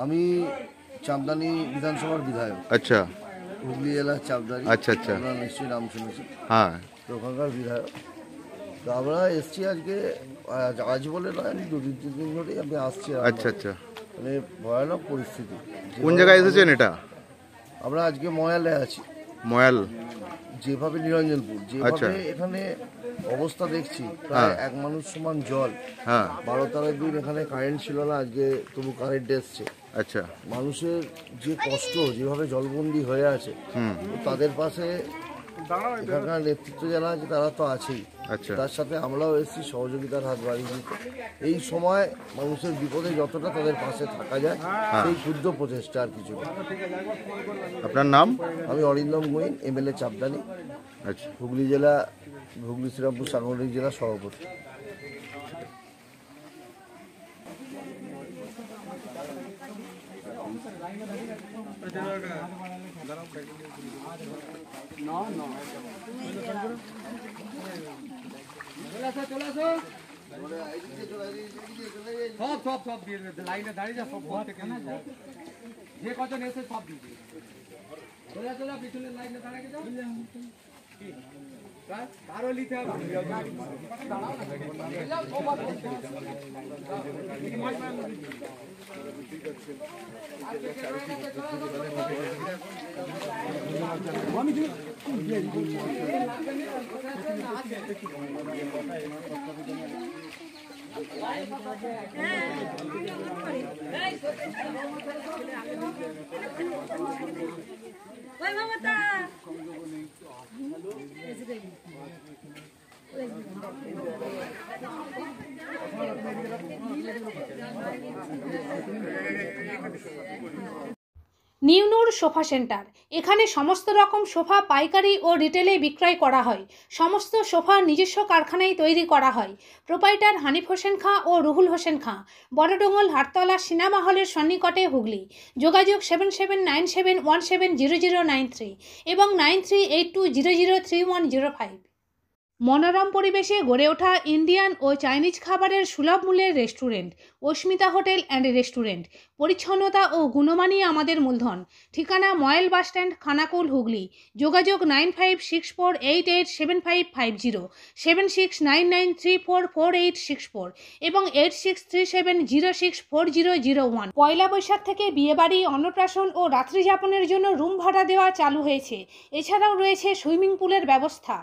আমি চাঁদদানি বিধানসভার বিধায়ক। আচ্ছা হুগলি জেলার চাঁদদানি। আচ্ছা আচ্ছা আপনারা নিশ্চয়ই নাম শুনেছেন। হ্যাঁ তো ওখানকার বিধায়ক। তো আমরা এসছি আজকে, আজ বলে নয়, আমি 2-3 দিন ধরেই আমি আসছি। আচ্ছা আচ্ছা মানে ভয়ানক পরিস্থিতি। কোন জায়গায় এসেছেন এটা? আমরা আজকে ময়ালে আছি। ময়াল? যেভাবে নিরঞ্জনপুর, আচ্ছা। যেভাবে এখানে অবস্থা দেখছি, প্রায় এক মানুষ সমান জল। হ্যাঁ 12-13 দিন এখানে কারেন্ট ছিল না, আজকে তবু কারেন্ট এসছে। আচ্ছা মানুষের যে কষ্ট, যেভাবে জলবন্দি হয়ে আছে, তো তাদের পাশে এখানকার নেতৃত্ব যারা আছে তারা তো আছেই। আচ্ছা তার সাথে আমরাও এসেছি সহযোগিতার হাত বাড়িয়ে দিতে। এই সময় মানুষের বিপদে যতটা তাদের পাশে থাকা যায়, সেই ক্ষুদ্র প্রচেষ্টা, আর কিছু না। আপনার নাম? আমি অরিন্দম গোয়েন, এমএলএ চাঁদদানি, আচ্ছা হুগলি জেলা, হুগলি শ্রীরামপুর সাংগঠনিক জেলা সভাপতি। সব দিয়ে দেবে, লাইনে দাঁড়িয়ে যা, সব বলতে কেনা যায়, যে কজন এসে সব দিয়ে দেবে। চলে পিছনের লাইনে দাঁড়িয়ে যাও, কারো নিতে হবে। নিউনুর সোফা সেন্টার। এখানে সমস্ত রকম সোফা পাইকারি ও রিটেলে বিক্রয় করা হয়। সমস্ত সোফা নিজস্ব কারখানায় তৈরি করা হয়। প্রোপাইটার হানিফ হোসেন খাঁ ও রুহুল হোসেন খাঁ, বড়ডোঙ্গল হাটতলা সিনেমা হলের সন্নিকটে, হুগলি। যোগাযোগ 7797170093 এবং 9382003105। মনোরম পরিবেশে গড়ে ওঠা ইন্ডিয়ান ও চাইনিজ খাবারের সুলভ মূল্যের restaurant Asmita hotel and restaurant. পরিচ্ছন্নতা ও গুণমানই আমাদের মূলধন। ঠিকানা ময়েল বাসস্ট্যান্ড, খানাকুল, হুগলি। যোগাযোগ 9564887550, 7699344864 এবং 8637064001। পয়লা বৈশাখ থেকে বিয়েবাড়ি, অন্নপ্রাশন ও রাত্রিযাপনের জন্য রুম ভাড়া দেওয়া চালু হয়েছে। এছাড়াও রয়েছে সুইমিং পুলের ব্যবস্থা।